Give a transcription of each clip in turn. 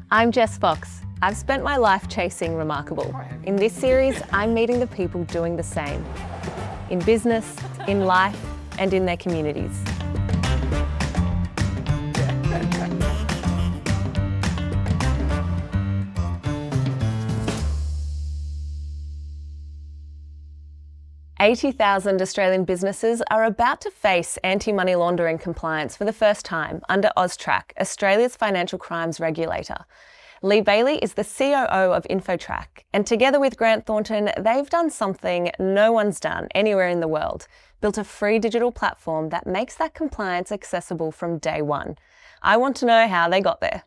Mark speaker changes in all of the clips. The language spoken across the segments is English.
Speaker 1: I'm Jess Fox. I've spent my life chasing remarkable. In this series, I'm meeting the people doing the same. In business, in life, and in their communities. $80,000 Australian businesses are about to face anti-money laundering compliance for the first time under AUSTRAC, Australia's financial crimes regulator. Bailie is the COO of InfoTrack, and together with Grant Thornton, they've done something no one's done anywhere in the world, built a free digital platform that makes that compliance accessible from day one. I want to know how they got there.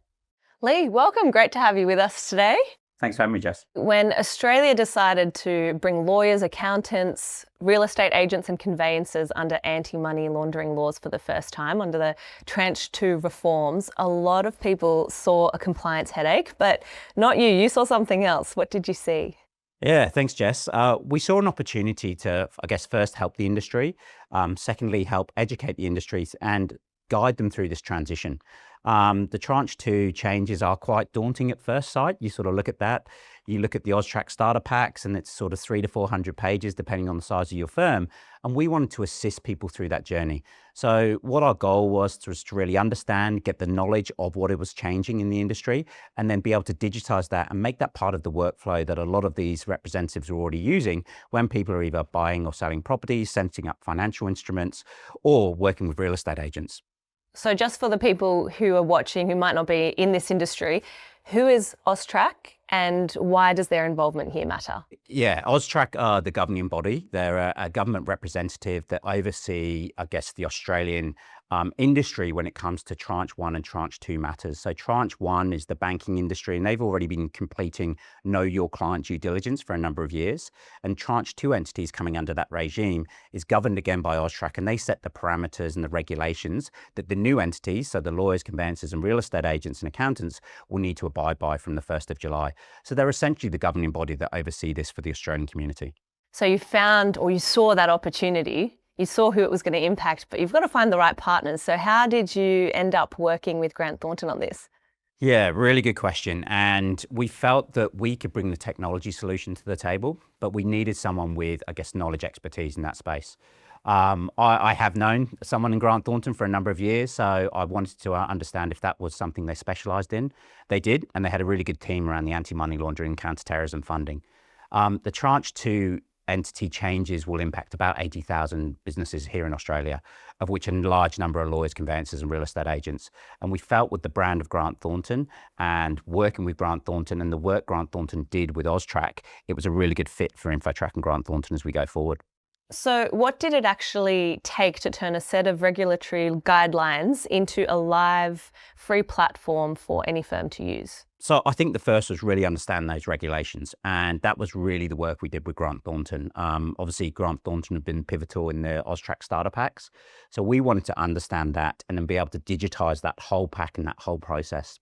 Speaker 1: Lee, welcome. Great to have you with us today.
Speaker 2: Thanks for having me, Jess.
Speaker 1: When Australia decided to bring lawyers, accountants, real estate agents and conveyancers under anti-money laundering laws for the first time under the Tranche 2 reforms, a lot of people saw a compliance headache, but not you. You saw something else. What did you see?
Speaker 2: Yeah, thanks, Jess. We saw an opportunity to, first help the industry, secondly, help educate the industries and guide them through this transition. The Tranche 2 changes are quite daunting at first sight. You sort of look at that, you look at the AUSTRAC starter packs and it's sort of 300 to 400 pages depending on the size of your firm. And we wanted to assist people through that journey. So what our goal was to really understand, get the knowledge of what it was changing in the industry, and then be able to digitize that and make that part of the workflow that a lot of these representatives are already using when people are either buying or selling properties, setting up financial instruments, or working with real estate agents.
Speaker 1: So just for the people who are watching who might not be in this industry, who is AUSTRAC and why does their involvement here matter?
Speaker 2: Yeah, AUSTRAC are the governing body. They're a government representative that oversee, the Australian industry when it comes to Tranche 1 and Tranche 2 matters. So Tranche 1 is the banking industry, and they've already been completing know your client due diligence for a number of years. And Tranche 2 entities coming under that regime is governed again by AUSTRAC, and they set the parameters and the regulations that the new entities, so the lawyers, conveyancers and real estate agents and accountants, will need to abide by from the 1st of July. So they're essentially the governing body that oversee this for the Australian community.
Speaker 1: So you found, or you saw that opportunity. You saw who it was going to impact, but you've got to find the right partners. So how did you end up working with Grant Thornton on this?
Speaker 2: Yeah, really good question. And we felt that we could bring the technology solution to the table, but we needed someone with, knowledge, expertise in that space. I have known someone in Grant Thornton for a number of years, so I wanted to understand if that was something they specialised in. They did, and they had a really good team around the anti-money laundering and counter-terrorism funding. The Tranche 2 entity changes will impact about 80,000 businesses here in Australia, of which a large number are lawyers, conveyancers and real estate agents. And we felt with the brand of Grant Thornton and working with Grant Thornton and the work Grant Thornton did with AUSTRAC, it was a really good fit for InfoTrack and Grant Thornton as we go forward.
Speaker 1: So what did it actually take to turn a set of regulatory guidelines into a live, free platform for any firm to use?
Speaker 2: So I think the first was really understand those regulations, and that was really the work we did with Grant Thornton. Obviously, Grant Thornton have been pivotal in the AUSTRAC starter packs. So we wanted to understand that and then be able to digitize that whole pack and that whole process.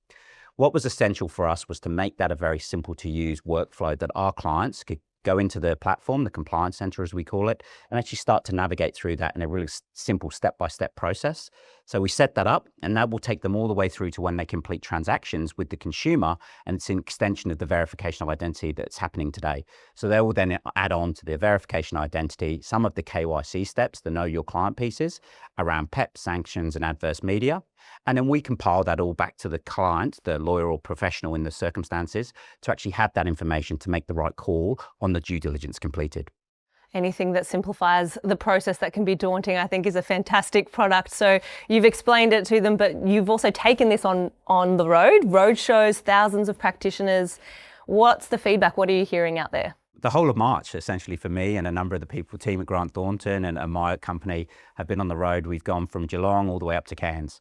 Speaker 2: What was essential for us was to make that a very simple to use workflow that our clients could go into the platform, the compliance center as we call it, and actually start to navigate through that in a really simple step-by-step process. So we set that up, and that will take them all the way through to when they complete transactions with the consumer, and it's an extension of the verification of identity that's happening today. So they will then add on to the verification of identity some of the KYC steps, the know your client pieces around PEP, sanctions and adverse media. And then we compile that all back to the client, the lawyer or professional in the circumstances, to actually have that information to make the right call on the due diligence completed.
Speaker 1: Anything that simplifies the process that can be daunting, I think, is a fantastic product. So you've explained it to them, but you've also taken this on the road shows, thousands of practitioners. What's the feedback? What are you hearing out there?
Speaker 2: The whole of March, essentially, for me and a number of the team at Grant Thornton and my company have been on the road. We've gone from Geelong all the way up to Cairns.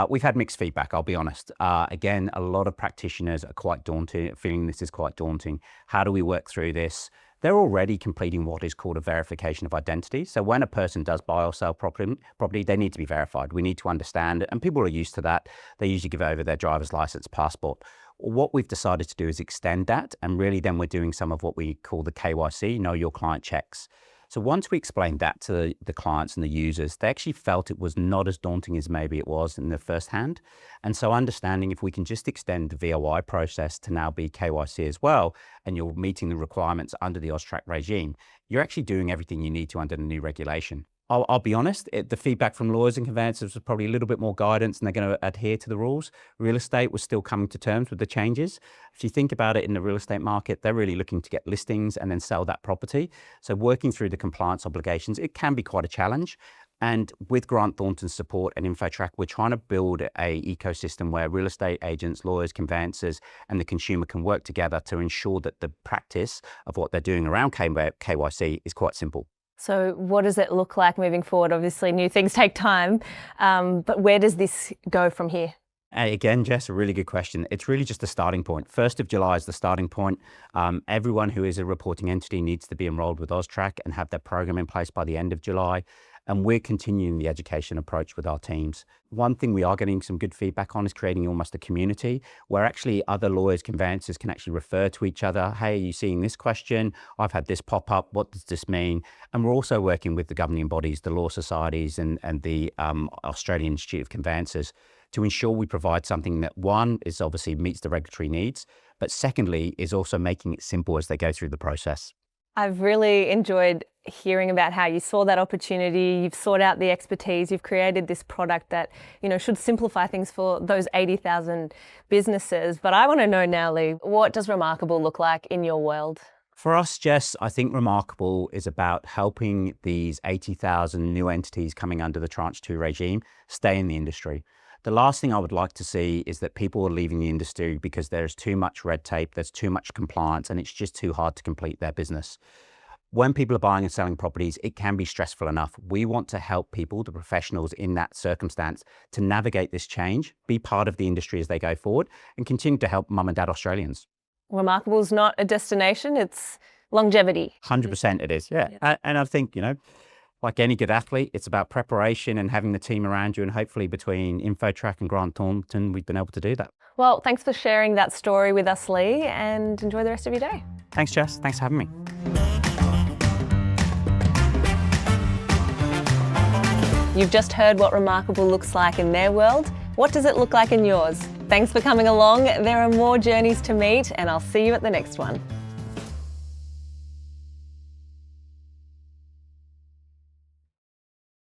Speaker 2: We've had mixed feedback, I'll be honest. Again, a lot of practitioners are quite daunted, feeling this is quite daunting. How do we work through this? They're already completing what is called a verification of identity. So when a person does buy or sell property, they need to be verified. We need to understand it, and people are used to that. They usually give over their driver's license, passport. What we've decided to do is extend that, and really then we're doing some of what we call the KYC, know your client checks. So once we explained that to the clients and the users, they actually felt it was not as daunting as maybe it was in the first hand. And so understanding if we can just extend the VOI process to now be KYC as well, and you're meeting the requirements under the AUSTRAC regime, you're actually doing everything you need to under the new regulation. I'll be honest, the feedback from lawyers and conveyancers was probably a little bit more guidance and they're going to adhere to the rules. Real estate was still coming to terms with the changes. If you think about it in the real estate market, they're really looking to get listings and then sell that property. So working through the compliance obligations, it can be quite a challenge. And with Grant Thornton's support and InfoTrack, we're trying to build a ecosystem where real estate agents, lawyers, conveyancers, and the consumer can work together to ensure that the practice of what they're doing around KYC is quite simple.
Speaker 1: So what does it look like moving forward? Obviously, new things take time, but where does this go from here?
Speaker 2: Again, Jess, a really good question. It's really just a starting point. 1st of July is the starting point. Everyone who is a reporting entity needs to be enrolled with AUSTRAC and have their program in place by the end of July. And we're continuing the education approach with our teams. One thing we are getting some good feedback on is creating almost a community where actually other lawyers, conveyancers can actually refer to each other. Hey, are you seeing this question? I've had this pop up. What does this mean? And we're also working with the governing bodies, the law societies and the Australian Institute of Conveyancers to ensure we provide something that, one, is obviously meets the regulatory needs, but secondly, is also making it simple as they go through the process.
Speaker 1: I've really enjoyed hearing about how you saw that opportunity, you've sought out the expertise, you've created this product that, should simplify things for those 80,000 businesses. But I want to know now, Lee, what does Remarkable look like in your world?
Speaker 2: For us, Jess, I think Remarkable is about helping these 80,000 new entities coming under the Tranche 2 regime stay in the industry. The last thing I would like to see is that people are leaving the industry because there's too much red tape, there's too much compliance, and it's just too hard to complete their business. When people are buying and selling properties, it can be stressful enough. We want to help people, the professionals in that circumstance, to navigate this change, be part of the industry as they go forward, and continue to help mum and dad Australians.
Speaker 1: Remarkable is not a destination, it's longevity.
Speaker 2: 100% it is, yeah. And I think, like any good athlete, it's about preparation and having the team around you, and hopefully between InfoTrack and Grant Thornton, we've been able to do that.
Speaker 1: Well, thanks for sharing that story with us, Lee, and enjoy the rest of your day.
Speaker 2: Thanks, Jess. Thanks for having me.
Speaker 1: You've just heard what Remarkable looks like in their world. What does it look like in yours? Thanks for coming along. There are more journeys to meet, and I'll see you at the next one.